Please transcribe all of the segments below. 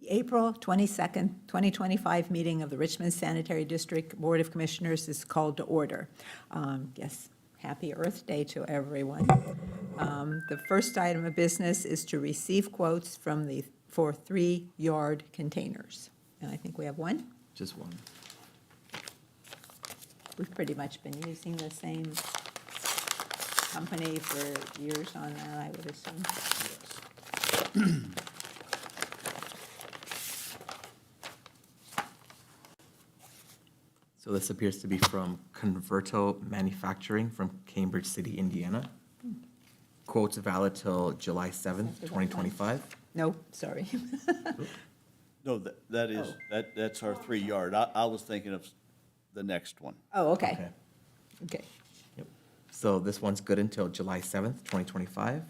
The April 22nd, 2025 meeting of the Richmond Sanitary District Board of Commissioners is called to order. Yes, happy Earth Day to everyone. The first item of business is to receive quotes for 3-yard containers. And I think we have one. Just one. We've pretty much been using the same company for years on that, I would assume. So this appears to be from Converto Manufacturing from Cambridge City, Indiana. Quotes valid till July 7th, 2025. No, sorry. No, that's our 3-yard. I was thinking of the next one. Oh, okay. Okay. Yep. So this one's good until July 7th, 2025.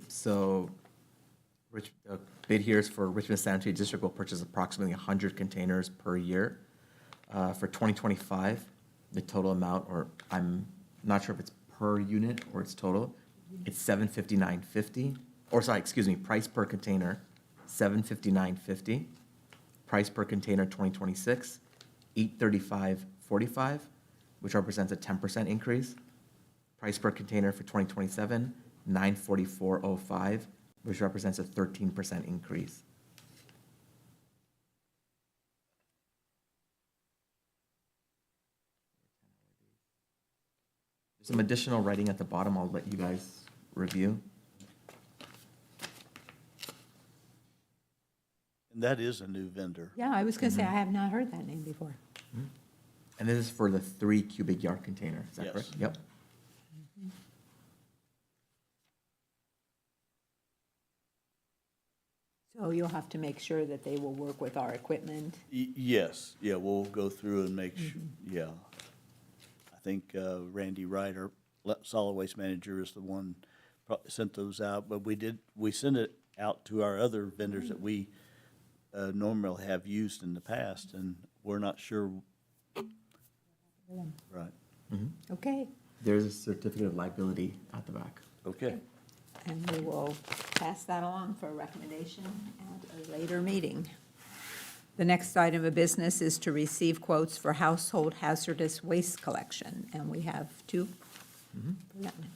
So bid here is for Richmond Sanitary District will purchase approximately 100 containers per year. For 2025, the total amount, or I'm not sure if it's per unit or it's total, it's $759.50. Or sorry, excuse me, price per container, $759.50. Price per container 2026, $835.45, which represents a 10% increase. Price per container for 2027, $944.05, which represents a 13% increase. There's some additional writing at the bottom I'll let you guys review. And that is a new vendor. Yeah, I was going to say, I have not heard that name before. And this is for the 3 cubic yard container, is that Yes. correct? Yep. So you'll have to make sure that they will work with our equipment. Yes, yeah, we'll go through and make sure, yeah. I think Randy Wright, our solid waste manager, is the one sent those out, but we sent it out to our other vendors that we normally have used in the past, and we're not sure. Right, Okay, There's a certificate of liability at the back. okay. and we will pass that along for a recommendation at a later meeting. The next item of business is to receive quotes for household hazardous waste collection, and we have 2. for that one.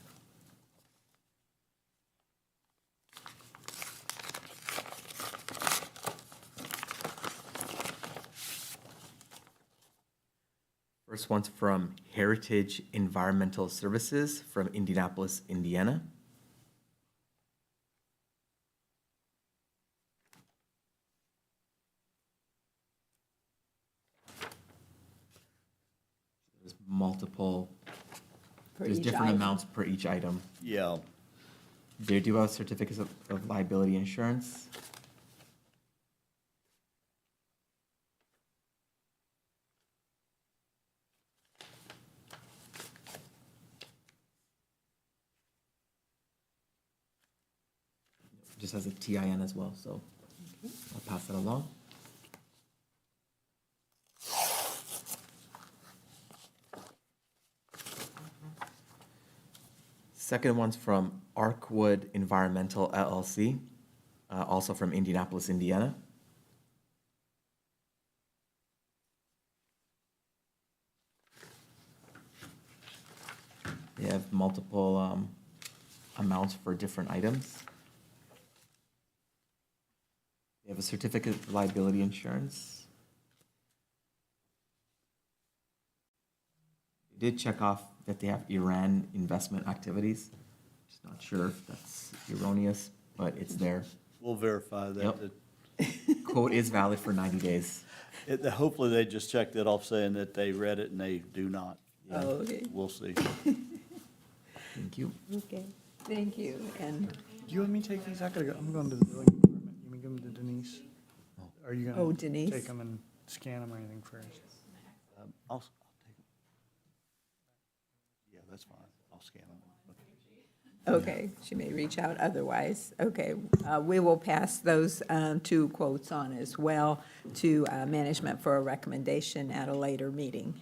First one's from Heritage Environmental Services from Indianapolis, Indiana. There's multiple, For there's each different item. amounts per each item. Yeah, They do have certificates of liability insurance. Just has a TIN as well, so I'll pass that along. Second one's from Arkwood Environmental LLC, also from Indianapolis, Indiana. They have multiple amounts for different items. They have a certificate of liability insurance. They did check off that they have Iran investment activities. Just not sure if that's erroneous, but it's there. we'll verify that. Yep. Quote is valid for 90 days. Hopefully they just checked it off saying that they read it and they do not. Oh, okay, We'll see. Thank you. okay, thank you, and, Do you want me to take these? I gotta go. I'm going to the building department. You want me to give them to Denise? Are you Oh, gonna Denise. take them and scan them or anything first? I'll take them. Yeah, that's fine. I'll scan them. okay, she may reach out otherwise. Okay, we will pass those 2 quotes on as well to management for a recommendation at a later meeting.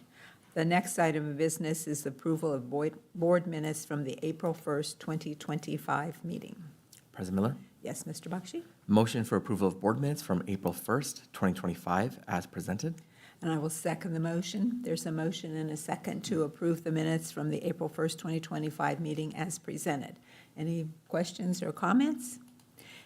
The next item of business is approval of board minutes from the April 1st, 2025 meeting. President Miller, Yes, Mr. Bakshi? motion for approval of board minutes from April 1st, 2025, as presented. And I will second the motion. There's a motion and a second to approve the minutes from the April 1st, 2025 meeting as presented. Any questions or comments?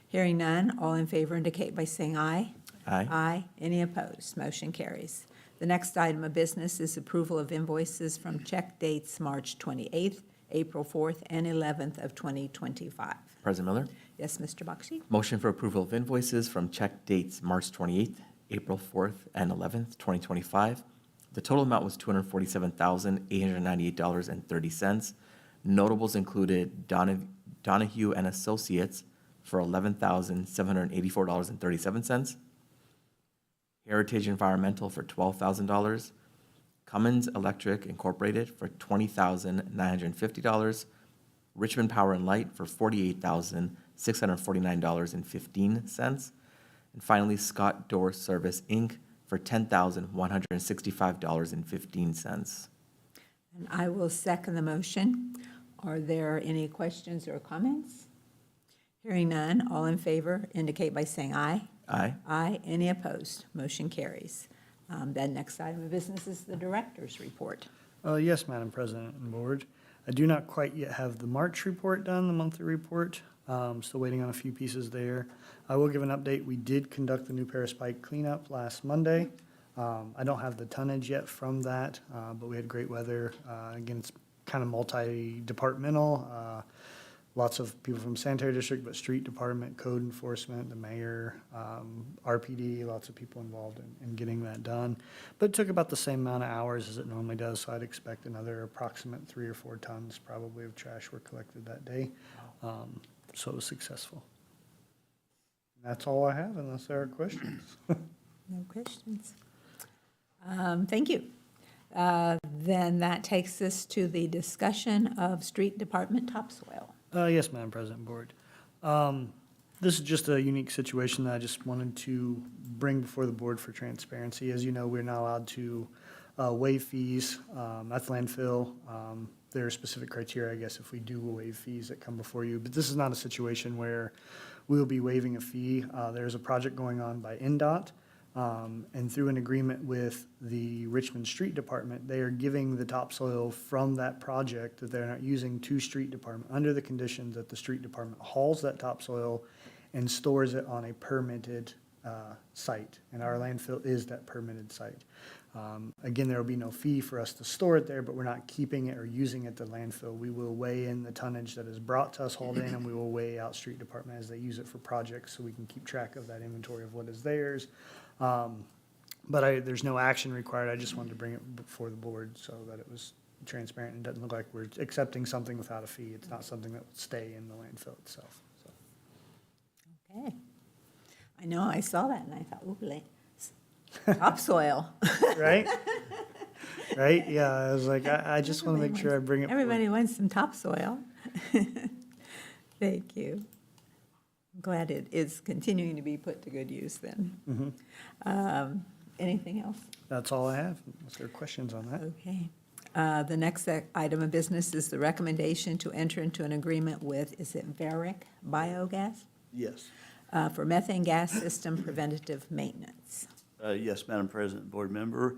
Hearing none, all in favor indicate by saying aye. Aye. Aye. Any opposed? Motion carries. The next item of business is approval of invoices from check dates March 28th, April 4th, and 11th of 2025. President Miller, Yes, Mr. Bakshi? motion for approval of invoices from check dates March 28th, April 4th, and 11th, 2025. The total amount was $247,898.30. Notables included Donahue and Associates for $11,784.37. Heritage Environmental for $12,000. Cummins Electric Incorporated for $20,950. Richmond Power and Light for $48,649.15. And finally, Scott Door Service, Inc. for $10,165.15. And I will second the motion. Are there any questions or comments? Hearing none, all in favor indicate by saying aye. Aye. Aye. Any opposed? Motion carries. Then next item of business is the director's report. Yes, Madam President and Board. I do not quite yet have the March report done, the monthly report. Still waiting on a few pieces there. I will give an update. We did conduct the new Paris Pike cleanup last Monday. I don't have the tonnage yet from that, but we had great weather. Again, it's kind of multi-departmental. Lots of people from sanitary district, but street department, code enforcement, the mayor, RPD, lots of people involved in getting that done. But it took about the same amount of hours as it normally does, so I'd expect another approximate 3 or 4 tons probably of trash were collected that day. So it was successful. That's all I have unless there are questions. No questions. Thank you. Then that takes us to the discussion of street department topsoil. Yes, Madam President and Board. This is just a unique situation that I just wanted to bring before the board for transparency. As you know, we're not allowed to waive fees at the landfill. There are specific criteria, I guess, if we do waive fees that come before you. But this is not a situation where we'll be waiving a fee. There's a project going on by NDOT. And through an agreement with the Richmond Street Department, they are giving the topsoil from that project that they're not using to street department under the condition that the street department hauls that topsoil and stores it on a permitted site. And our landfill is that permitted site. Again, there will be no fee for us to store it there, but we're not keeping it or using it at the landfill. We will weigh in the tonnage that is brought to us, hauled in, and we will weigh out street department as they use it for projects so we can keep track of that inventory of what is theirs. But there's no action required. I just wanted to bring it before the board so that it was transparent and doesn't look like we're accepting something without a fee. It's not something that would stay in the landfill itself. So. Okay. I know, I saw that and I thought, ooh, topsoil. Right? Right? Yeah, I was like, I just want to make sure I bring it forward. Everybody wants some topsoil. Thank you. I'm glad it is continuing to be put to good use then. Anything else? That's all I have. Is there questions on that? Okay. The next item of business is the recommendation to enter into an agreement with, is it Varick Biogas? Yes. For methane gas system preventative maintenance. Yes, Madam President, board member.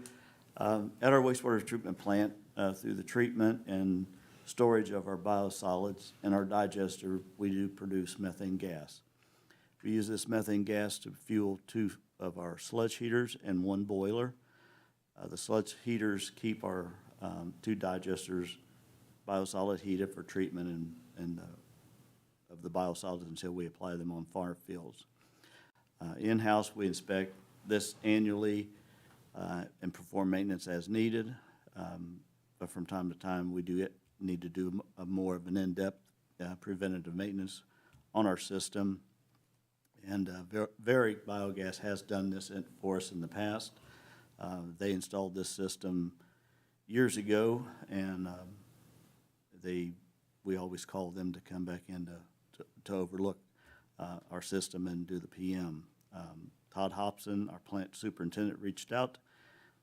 At our wastewater treatment plant, through the treatment and storage of our biosolids and our digester, we do produce methane gas. We use this methane gas to fuel 2 of our sludge heaters and 1 boiler. The sludge heaters keep our 2 digesters biosolid heated for treatment and of the biosolids until we apply them on farm fields. In-house, we inspect this annually and perform maintenance as needed. But from time to time, we do need to do more of an in-depth preventative maintenance on our system. And Varick Biogas has done this for us in the past. They installed this system years ago, and we always call them to come back in to overlook our system and do the PM. Todd Hobson, our plant superintendent, reached out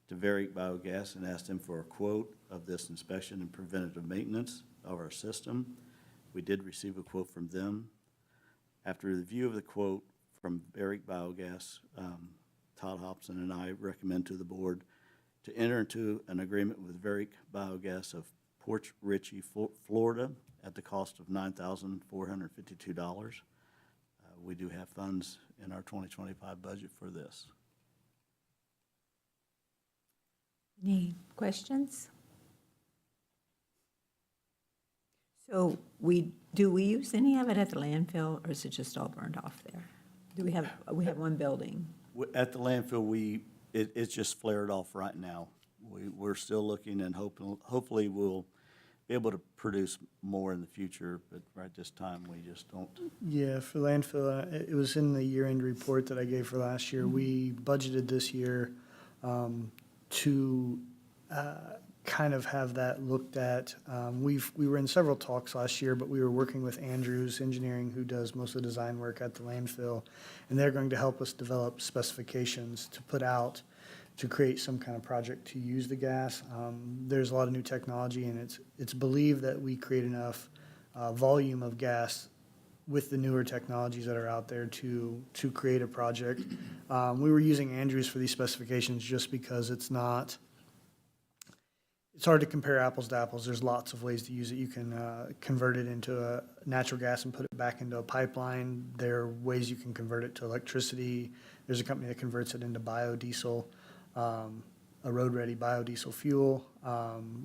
to Varick Biogas and asked them for a quote of this inspection and preventative maintenance of our system. We did receive a quote from them. After review of the quote from Varick Biogas, Todd Hobson and I recommend to the board to enter into an agreement with Varick Biogas of Port Richey, Florida, at the cost of $9,452. We do have funds in our 2025 budget for this. Any questions? So we use any of it at the landfill, or is it just all burned off there? We have one building. At the landfill, it's just flared off right now. We're still looking and hopefully we'll be able to produce more in the future, but right this time, we just don't. Yeah, for landfill, it was in the year-end report that I gave for last year. We budgeted this year to kind of have that looked at. We were in several talks last year, but we were working with Andrews Engineering, who does most of the design work at the landfill, and they're going to help us develop specifications to put out to create some kind of project to use the gas. There's a lot of new technology, and it's believed that we create enough volume of gas with the newer technologies that are out there to create a project. We were using Andrews for these specifications just because it's hard to compare apples to apples. There's lots of ways to use it. You can convert it into a natural gas and put it back into a pipeline. There are ways you can convert it to electricity. There's a company that converts it into biodiesel, a road-ready biodiesel fuel.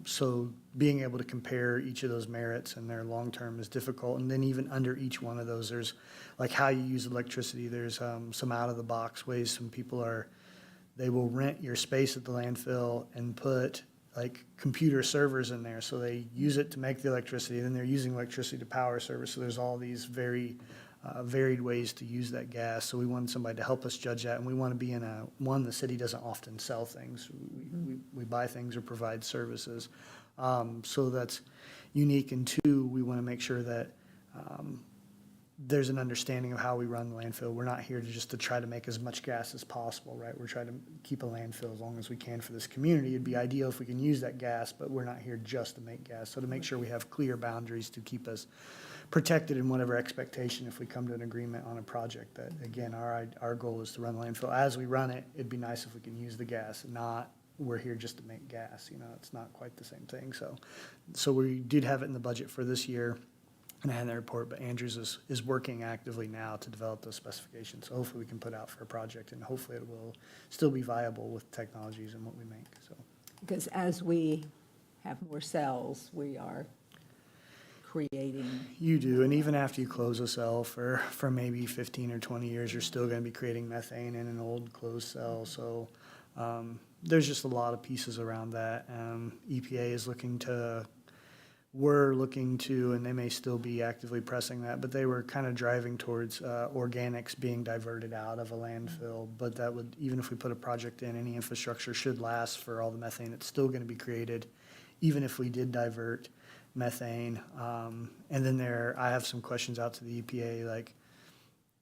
So being able to compare each of those merits and their long-term is difficult. And then even under each one of those, there's like how you use electricity. There's some out-of-the-box ways. Some people they will rent your space at the landfill and put like computer servers in there. So they use it to make the electricity, then they're using electricity to power servers. So there's all these very varied ways to use that gas. So we wanted somebody to help us judge that, and we want to be in the city doesn't often sell things. We buy things or provide services. So that's unique. And two, we want to make sure that there's an understanding of how we run the landfill. We're not here to try to make as much gas as possible, right? We're trying to keep a landfill as long as we can for this community. It'd be ideal if we can use that gas, but we're not here just to make gas. So to make sure we have clear boundaries to keep us protected in whatever expectation if we come to an agreement on a project that, again, our goal is to run the landfill. As we run it, it'd be nice if we can use the gas, not we're here just to make gas. It's not quite the same thing. So we did have it in the budget for this year. And I had that report, but Andrews is working actively now to develop those specifications. So hopefully we can put out for a project, and hopefully it will still be viable with technologies and what we make. So Because as we have more cells, we are creating. you do, and even after you close a cell for maybe 15 or 20 years, you're still going to be creating methane in an old closed cell. So there's just a lot of pieces around that. EPA is we're looking to, and they may still be actively pressing that, but they were kind of driving towards organics being diverted out of a landfill. But that would, even if we put a project in, any infrastructure should last for all the methane that's still going to be created, even if we did divert methane. And then I have some questions out to the EPA, like,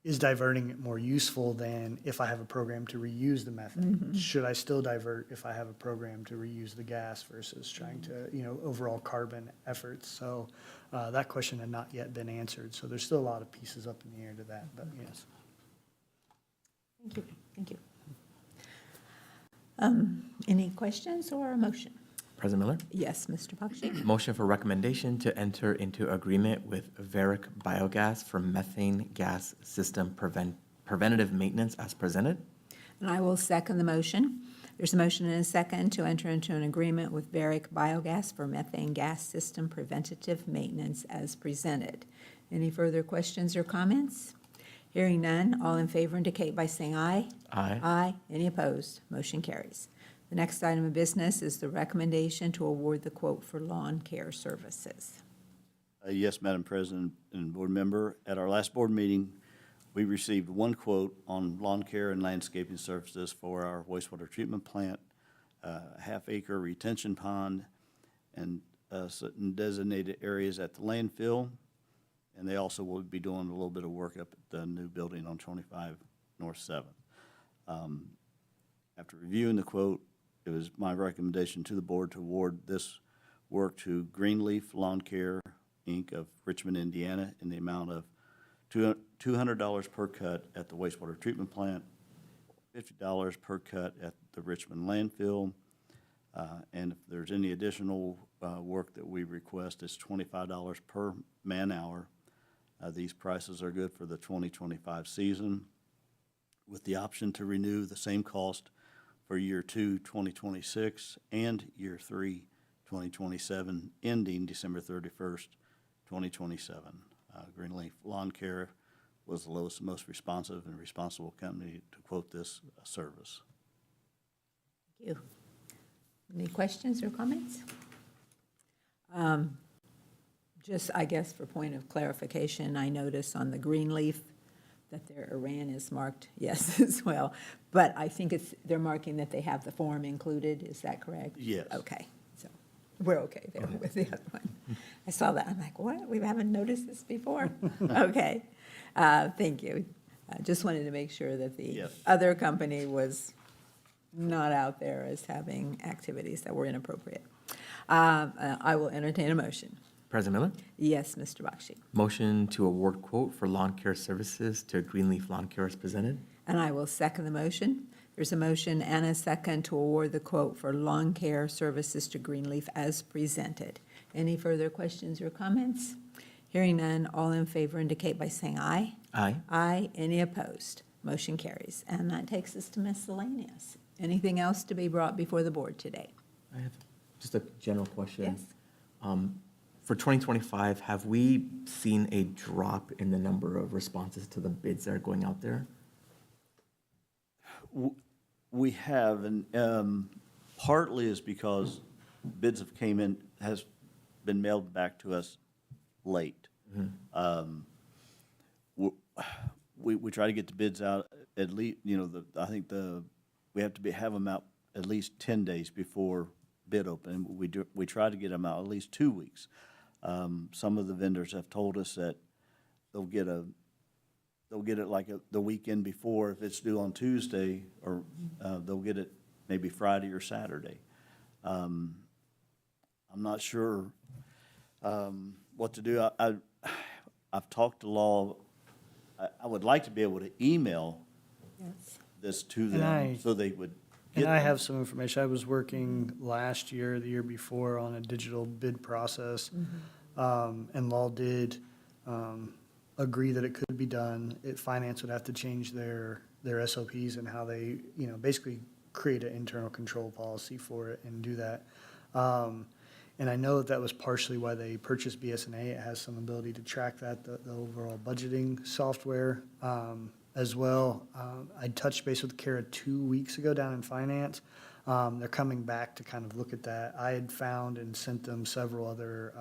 is diverting it more useful than if I have a program to reuse the methane? Mm-hmm. Should I still divert if I have a program to reuse the gas versus trying to, overall carbon efforts? So that question had not yet been answered. So there's still a lot of pieces up in the air to that, but yes. Thank you. Any questions or a motion? President Miller? Yes, Mr. Bakshi. Motion for recommendation to enter into agreement with Varick Biogas for methane gas system preventative maintenance as presented. And I will second the motion. There's a motion and a second to enter into an agreement with Varick Biogas for methane gas system preventative maintenance as presented. Any further questions or comments? Hearing none, all in favor indicate by saying aye. Aye. Aye. Any opposed? Motion carries. The next item of business is the recommendation to award the quote for lawn care services. Yes, Madam President and board member, at our last board meeting, we received one quote on lawn care and landscaping services for our wastewater treatment plant, a half-acre retention pond, and certain designated areas at the landfill. And they also will be doing a little bit of work up at the new building on 25 North 7th. After reviewing the quote, it was my recommendation to the board to award this work to Greenleaf Lawn Care, Inc. of Richmond, Indiana, in the amount of $200 per cut at the wastewater treatment plant, $50 per cut at the Richmond landfill, and if there's any additional work that we request, it's $25 per man-hour. These prices are good for the 2025 season, with the option to renew the same cost for year 2, 2026, and year 3, 2027, ending December 31st, 2027. Greenleaf Lawn Care was the lowest and most responsive and responsible company to quote this service. Thank you. Any questions or comments? Just, I guess, for point of clarification, I notice on the Greenleaf that their Iran is marked yes as well, but I think they're marking that they have the form included. Is that correct? Yes. Okay, so we're okay there with the other one. I saw that. I'm like, what? We haven't noticed this before? Okay. Thank you. I just wanted to make sure that the Yes. other company was not out there as having activities that were inappropriate. I will entertain a motion. President Miller, Yes, Mr. Bakshi. motion to award quote for lawn care services to Greenleaf Lawn Care is presented. And I will second the motion. There's a motion and a second to award the quote for lawn care services to Greenleaf as presented. Any further questions or comments? Hearing none, all in favor indicate by saying aye. Aye. Aye. Any opposed? Motion carries. And that takes us to miscellaneous. Anything else to be brought before the board today? I have just a general question. Yes. For 2025, have we seen a drop in the number of responses to the bids that are going out there? We have, and partly is because bids have came in, has been mailed back to us late. We try to get the bids out at least, I think we have to have them out at least 10 days before bid open. We try to get them out at least 2 weeks. Some of the vendors have told us that they'll get it like the weekend before if it's due on Tuesday, or they'll get it maybe Friday or Saturday. I'm not sure what to do. I've talked to law. I would like to be able to email Yes. this to And them so they would get And I them. have some information. I was working last year, the year before, on a digital bid process. And law did agree that it could be done. Finance would have to change their SOPs and how they, basically create an internal control policy for it and do that. And I know that was partially why they purchased BSNA. It has some ability to track that, the overall budgeting software as well. I touched base with Kara 2 weeks ago down in finance. They're coming back to kind of look at that. I had found and sent them several other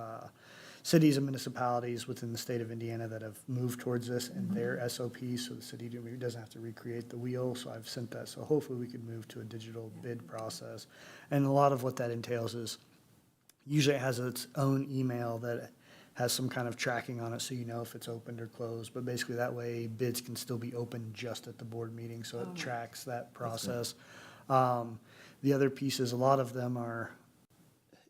cities and municipalities within the state of Indiana that have moved towards this in their SOPs, so the city doesn't have to recreate the wheel. So I've sent that. So hopefully we could move to a digital bid process. And a lot of what that entails is usually it has its own email that has some kind of tracking on it, so you know if it's opened or closed. But basically that way bids can still be open just at the board meeting, so it tracks that process. The other piece is a lot of them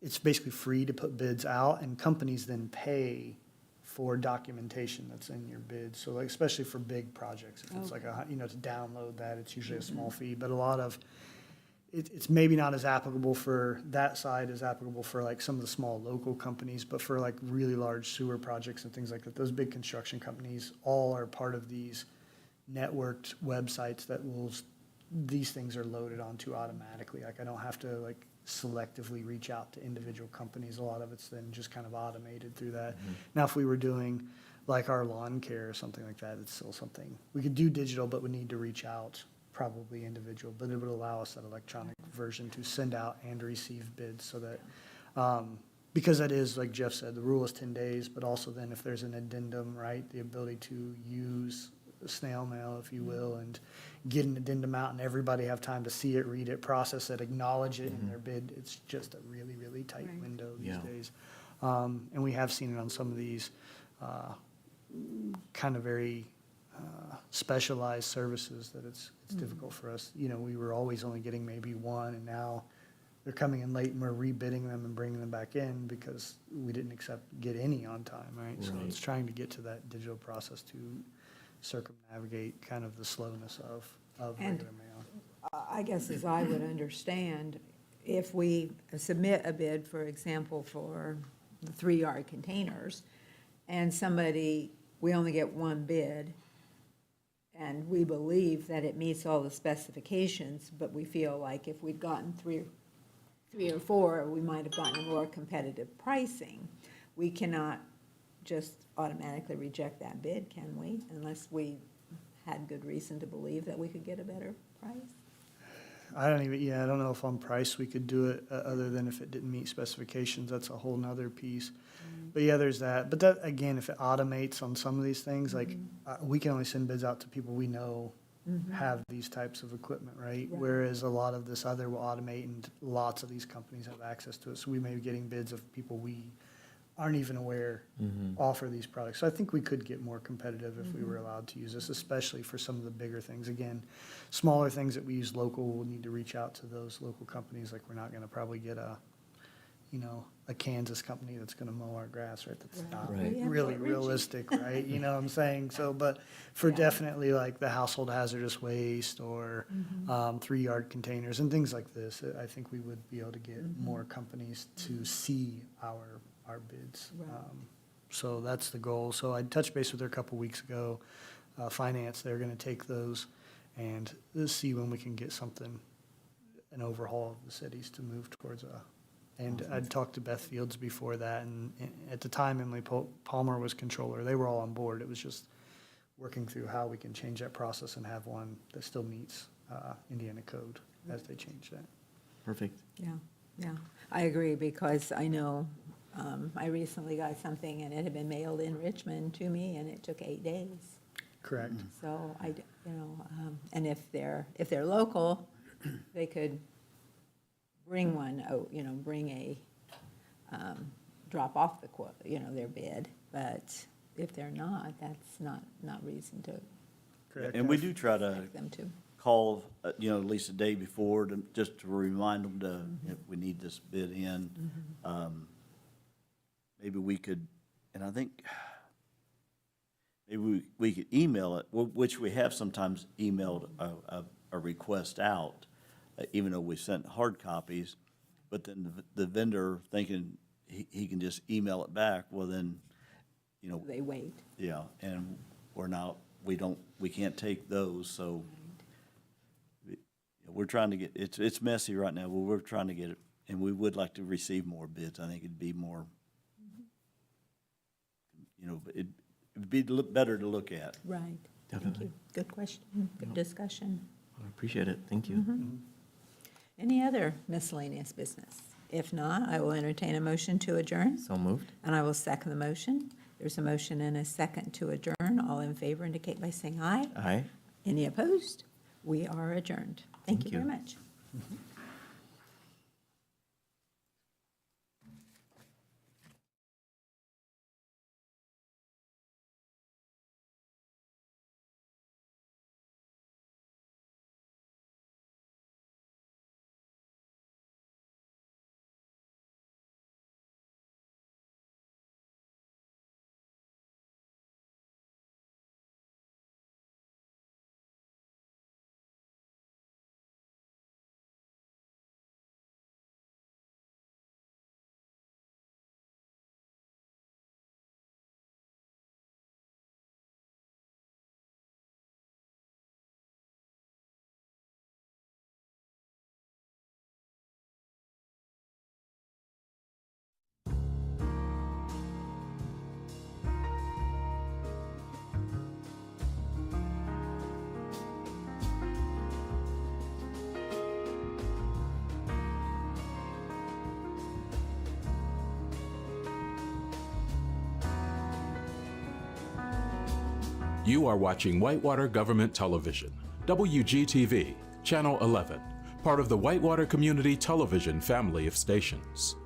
it's basically free to put bids out, and companies then pay for documentation that's in your bid. So like, especially for big projects, if it's like to download that, it's usually a small fee. But a lot of, it's maybe not as applicable for that side as applicable for like some of the small local companies, but for like really large sewer projects and things like that, those big construction companies all are part of these networked websites that these things are loaded onto automatically. Like I don't have to like selectively reach out to individual companies. A lot of it's then just kind of automated through that. Now, if we were doing like our lawn care or something like that, it's still something we could do digital, but we need to reach out probably individual, but it would allow us that electronic version to send out and receive bids so that, because that is, like Jeff said, the rule is 10 days, but also then if there's an addendum, right, the ability to use snail mail, if you will, and get an addendum out and everybody have time to see it, read it, process it, acknowledge it in their bid. It's just a really, really tight Right. window these Yeah. days. And we have seen it on some of these kind of very specialized services that it's difficult for us. We were always only getting maybe one, and now they're coming in late and we're rebidding them and bringing them back in because we didn't get any on time, right? So it's trying to get to that digital process to circumnavigate kind of the slowness of And- regular mail. I guess as I would understand, if we submit a bid, for example, for the 3-yard containers, and we only get one bid, and we believe that it meets all the specifications, but we feel like if we'd gotten three or four, we might have gotten a more competitive pricing. We cannot just automatically reject that bid, can we? Unless we had good reason to believe that we could get a better price? I don't know if on price we could do it, other than if it didn't meet specifications, that's a whole nother piece. But yeah, there's that. But that, again, if it automates on some of these things, like, we can only send bids out to people we know have these types of equipment, right? Right. Whereas a lot of this other will automate, and lots of these companies have access to it. So we may be getting bids of people we aren't even aware offer these products. So I think we could get more competitive if we were allowed to use this, especially for some of the bigger things. Again, smaller things that we use local, we'll need to reach out to those local companies. Like, we're not gonna probably get a Kansas company that's gonna mow our grass, right? That's not Right. Yeah, really Fort Ritchie. realistic, right? You know what I'm saying? So, but for Yeah. definitely like the household hazardous waste or 3-yard containers and things like this, I think we would be able to get more companies to see our bids. Right. So that's the goal. So I touched base with her a couple weeks ago. Finance, they're gonna take those and see when we can get something, an overhaul of the cities to move towards and I'd talked to Beth Fields before that, and at the time Emily Palmer was controller. They were all on board. It was just working through how we can change that process and have one that still meets Indiana code as they change that. Perfect. Yeah, I agree, because I know I recently got something and it had been mailed in Richmond to me and it took 8 days. Correct. So and if they're local, they could bring one, bring a, drop off the quote, their bid. But if they're not, that's not reason to Correct. And we do try to expect them to. call, at least a day before, just to remind them if we need this bid in. Maybe we could, and I think, maybe we could email it, which we have sometimes emailed a request out, even though we sent hard copies, but then the vendor thinking he can just email it back, well then, They wait. yeah, and we can't take those, so we're trying to get, it's messy right now, but we're trying to get it, and we would like to receive more bids. I think it'd be more, it'd be better to look at. Right. Thank Definitely. you. Good question, good discussion. I appreciate it. Thank you. Any other miscellaneous business? If not, I will entertain a motion to adjourn, So moved. and I will second the motion. There's a motion and a second to adjourn. All in favor indicate by saying aye. Aye. Any opposed? We are adjourned. Thank you very much. You are watching Whitewater Government Television, WGTV, Channel 11, part of the Whitewater Community Television family of stations.